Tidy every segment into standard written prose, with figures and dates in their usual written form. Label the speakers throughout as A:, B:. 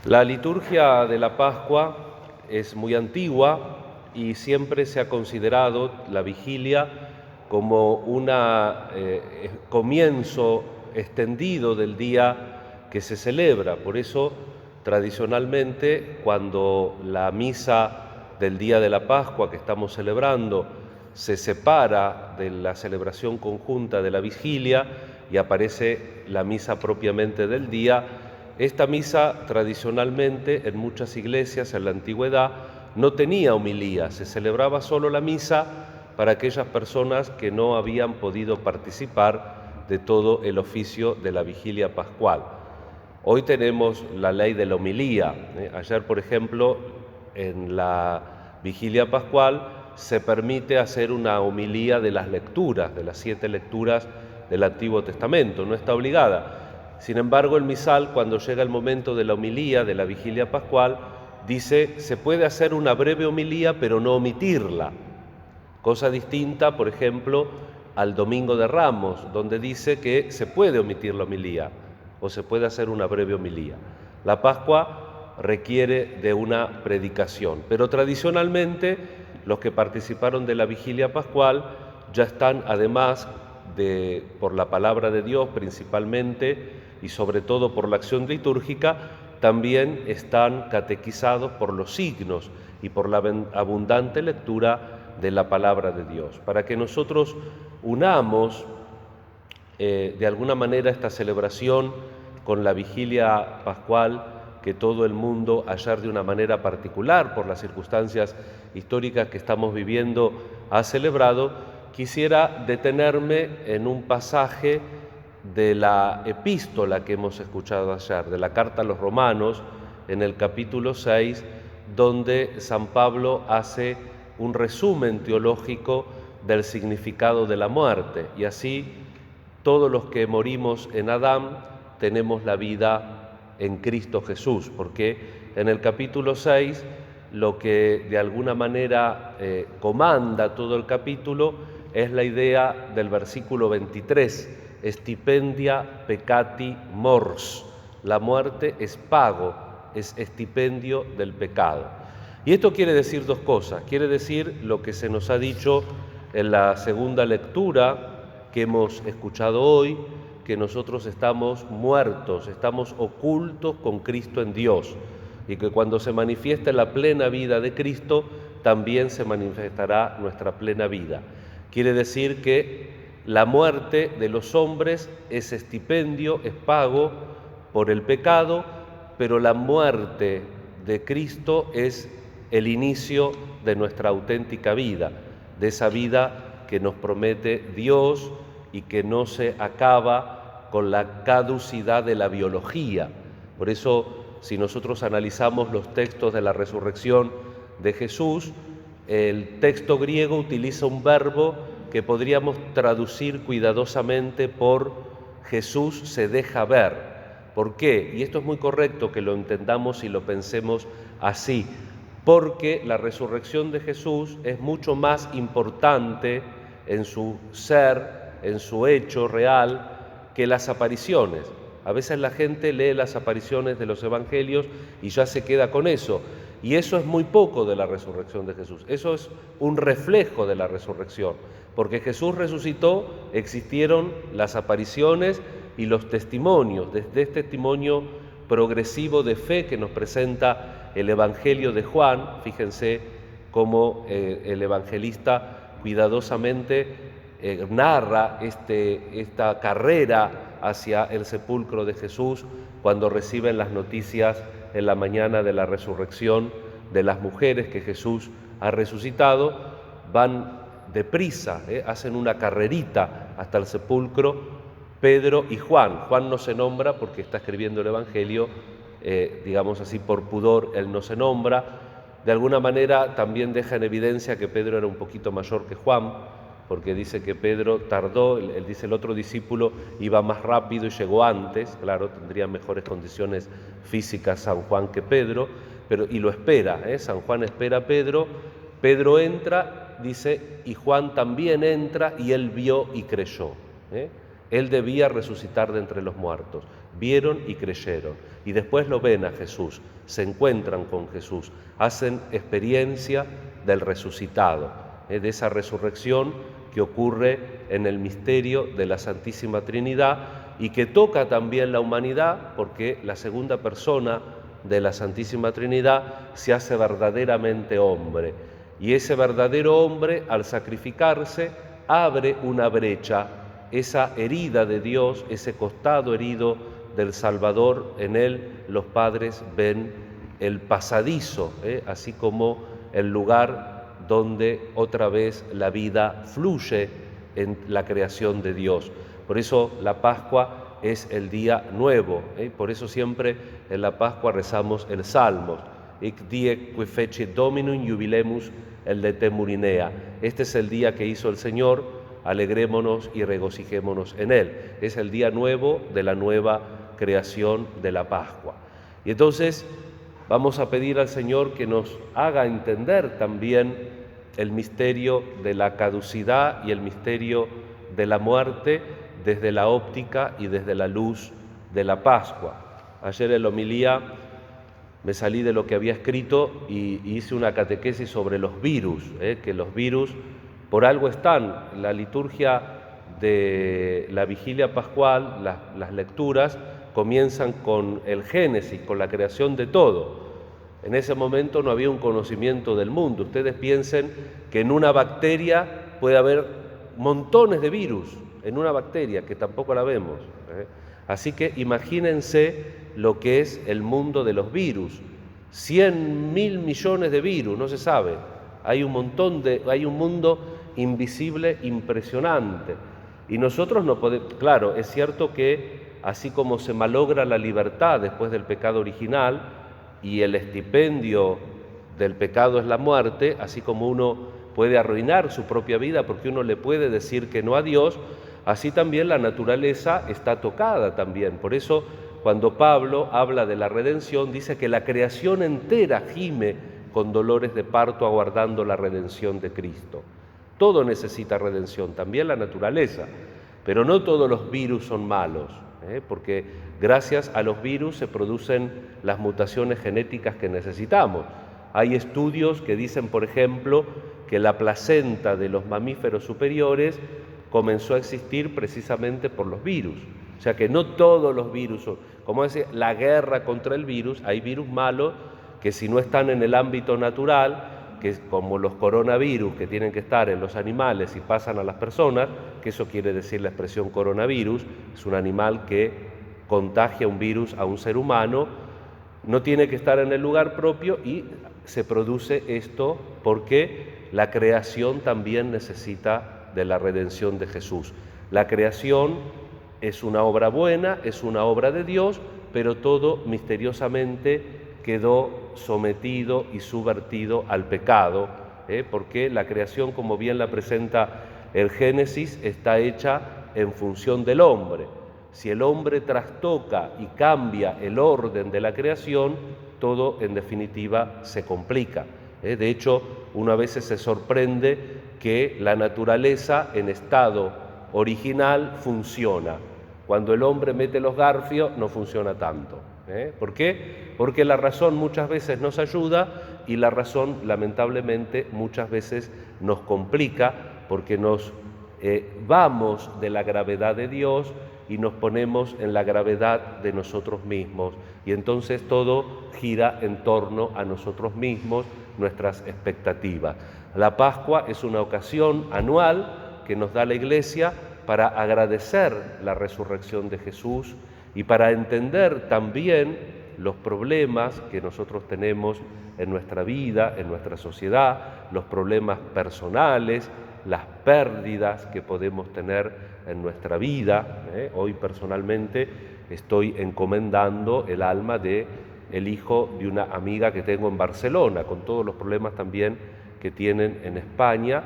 A: La liturgia de la Pascua es muy antigua y siempre se ha considerado la vigilia como un comienzo extendido del día que se celebra. Por eso, tradicionalmente, cuando la misa del día de la Pascua que estamos celebrando se separa de la celebración conjunta de la vigilia y aparece la misa propiamente del día, esta misa tradicionalmente en muchas iglesias en la antigüedad no tenía homilía, se celebraba solo la misa para aquellas personas que no habían podido participar de todo el oficio de la vigilia pascual. Hoy tenemos la ley de la homilía. Ayer, por ejemplo, en la vigilia pascual se permite hacer una homilía de las lecturas, de las 7 lecturas del Antiguo Testamento, no está obligada. Sin embargo, el misal, cuando llega el momento de la homilía, de la vigilia pascual, dice, se puede hacer una breve homilía, pero no omitirla. Cosa distinta, por ejemplo, al Domingo de Ramos, donde dice que se puede omitir la homilía o se puede hacer una breve homilía. La Pascua requiere de una predicación, pero tradicionalmente los que participaron de la vigilia pascual ya están, además por la palabra de Dios principalmente y sobre todo por la acción litúrgica, también están catequizados por los signos y por la abundante lectura de la palabra de Dios, para que nosotros unamos de alguna manera esta celebración con la vigilia pascual que todo el mundo ayer de una manera particular por las circunstancias históricas que estamos viviendo ha celebrado. Quisiera detenerme en un pasaje de la epístola que hemos escuchado ayer, de la carta a los Romanos, en el capítulo 6, donde San Pablo hace un resumen teológico del significado de la muerte, y así todos los que morimos en Adán tenemos la vida en Cristo Jesús, porque en el capítulo 6 lo que de alguna manera comanda todo el capítulo es la idea del versículo 23, stipendia peccati mors, la muerte es pago, es estipendio del pecado. Y esto quiere decir dos cosas, quiere decir lo que se nos ha dicho en la segunda lectura que hemos escuchado hoy, que nosotros estamos muertos, estamos ocultos con Cristo en Dios, y que cuando se manifieste la plena vida de Cristo, también se manifestará nuestra plena vida. Quiere decir que la muerte de los hombres es estipendio, es pago por el pecado, pero la muerte de Cristo es el inicio de nuestra auténtica vida, de esa vida que nos promete Dios y que no se acaba con la caducidad de la biología. Por eso, si nosotros analizamos los textos de la resurrección de Jesús, el texto griego utiliza un verbo que podríamos traducir cuidadosamente por Jesús se deja ver. ¿Por qué? Y esto es muy correcto que lo entendamos y lo pensemos así, porque la resurrección de Jesús es mucho más importante en su ser, en su hecho real, que las apariciones. A veces la gente lee las apariciones de los evangelios y ya se queda con eso. Y eso es muy poco de la resurrección de Jesús. Eso es un reflejo de la resurrección. Porque Jesús resucitó, existieron las apariciones y los testimonios. Desde este testimonio progresivo de fe que nos presenta el Evangelio de Juan, fíjense cómo el evangelista cuidadosamente narra esta carrera hacia el sepulcro de Jesús cuando reciben las noticias en la mañana de la resurrección de las mujeres que Jesús ha resucitado. Van deprisa, hacen una carrerita hasta el sepulcro, Pedro y Juan. Juan no se nombra porque está escribiendo el Evangelio, digamos así, por pudor él no se nombra. De alguna manera también deja en evidencia que Pedro era un poquito mayor que Juan, porque dice que Pedro tardó, él dice el otro discípulo iba más rápido y llegó antes, claro, tendría mejores condiciones físicas San Juan que Pedro, y lo espera, San Juan espera a Pedro, Pedro entra, dice, y Juan también entra y él vio y creyó. Él debía resucitar de entre los muertos. vieron y creyeron. Y después lo ven a Jesús, se encuentran con Jesús, hacen experiencia del resucitado, de esa resurrección que ocurre en el misterio de la Santísima Trinidad y que toca también la humanidad, porque la segunda persona de la Santísima Trinidad se hace verdaderamente hombre. Y ese verdadero hombre, al sacrificarse, abre una brecha, esa herida de Dios, ese costado herido del Salvador. En él los padres ven el pasadizo, así como el lugar donde otra vez la vida fluye en la creación de Dios. Por eso la Pascua es el día nuevo, por eso siempre en la Pascua rezamos el Salmo, Hic die qui fecit Dominum jubilemus el de Temurinea. Este es el día que hizo el Señor, alegrémonos y regocijémonos en él. Es el día nuevo de la nueva creación de la Pascua. Y entonces vamos a pedir al Señor que nos haga entender también el misterio de la caducidad y el misterio de la muerte desde la óptica y desde la luz de la Pascua. Ayer en la homilía me salí de lo que había escrito y hice una catequesis sobre los virus, que los virus por algo están. La liturgia de la vigilia pascual, las lecturas, comienzan con el Génesis, con la creación de todo. En ese momento no había un conocimiento del mundo. Ustedes piensen que en una bacteria puede haber montones de virus, en una bacteria que tampoco la vemos. Así que imagínense lo que es el mundo de los virus. 100.000 millones de virus, no se sabe. Hay un mundo invisible impresionante. Y nosotros no podemos, claro, es cierto que así como se malogra la libertad después del pecado original y el estipendio del pecado es la muerte, así como uno puede arruinar su propia vida porque uno le puede decir que no a Dios, así también la naturaleza está tocada también. Por eso, cuando Pablo habla de la redención, dice que la creación entera gime con dolores de parto aguardando la redención de Cristo. Todo necesita redención, también la naturaleza, pero no todos los virus son malos, porque gracias a los virus se producen las mutaciones genéticas que necesitamos. Hay estudios que dicen, por ejemplo, que la placenta de los mamíferos superiores comenzó a existir precisamente por los virus. O sea que no todos los virus son, como dice, la guerra contra el virus, hay virus malos que si no están en el ámbito natural, que es como los coronavirus que tienen que estar en los animales y pasan a las personas, que eso quiere decir la expresión coronavirus, es un animal que contagia un virus a un ser humano, no tiene que estar en el lugar propio y se produce esto porque la creación también necesita de la redención de Jesús. La creación es una obra buena, es una obra de Dios, pero todo misteriosamente quedó sometido y subvertido al pecado, porque la creación, como bien la presenta el Génesis, está hecha en función del hombre. Si el hombre trastoca y cambia el orden de la creación, todo en definitiva se complica. De hecho, uno a veces se sorprende que la naturaleza en estado original funciona. Cuando el hombre mete los garfios no funciona tanto. ¿Por qué? Porque la razón muchas veces nos ayuda y la razón lamentablemente muchas veces nos complica porque nos vamos de la gravedad de Dios y nos ponemos en la gravedad de nosotros mismos y entonces todo gira en torno a nosotros mismos, nuestras expectativas. La Pascua es una ocasión anual que nos da la Iglesia para agradecer la resurrección de Jesús y para entender también los problemas que nosotros tenemos en nuestra vida, en nuestra sociedad, los problemas personales, las pérdidas que podemos tener en nuestra vida. Hoy personalmente estoy encomendando el alma de el hijo de una amiga que tengo en Barcelona, con todos los problemas también que tienen en España.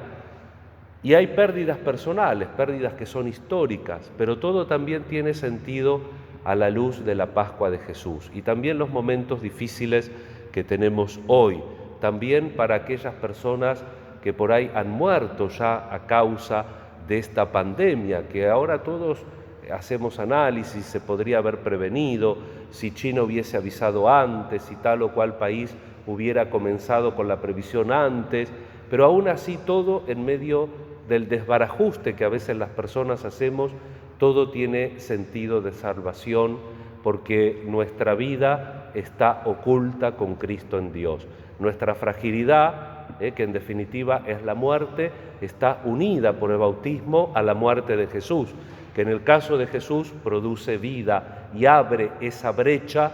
A: Y hay pérdidas personales, pérdidas que son históricas, pero todo también tiene sentido a la luz de la Pascua de Jesús. Y también los momentos difíciles que tenemos hoy, también para aquellas personas que por ahí han muerto ya a causa de esta pandemia, que ahora todos hacemos análisis, se podría haber prevenido, si China hubiese avisado antes, si tal o cual país hubiera comenzado con la previsión antes, pero aún así todo en medio del desbarajuste que a veces las personas hacemos, todo tiene sentido de salvación porque nuestra vida está oculta con Cristo en Dios. Nuestra fragilidad, que en definitiva es la muerte, está unida por el bautismo a la muerte de Jesús, que en el caso de Jesús produce vida y abre esa brecha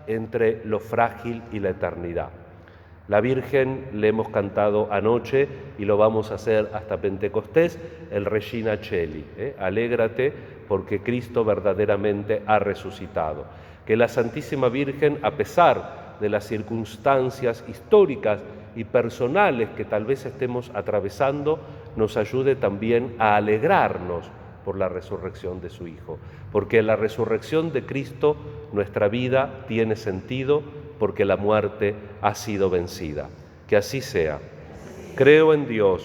A: entre lo frágil y la eternidad. La Virgen le hemos cantado anoche y lo vamos a hacer hasta Pentecostés, el Regina Coeli, alégrate porque Cristo verdaderamente ha resucitado. Que la Santísima Virgen, a pesar de las circunstancias históricas y personales que tal vez estemos atravesando, nos ayude también a alegrarnos por la resurrección de su Hijo, porque en la resurrección de Cristo nuestra vida tiene sentido porque la muerte ha sido vencida. Que así sea. Creo en Dios.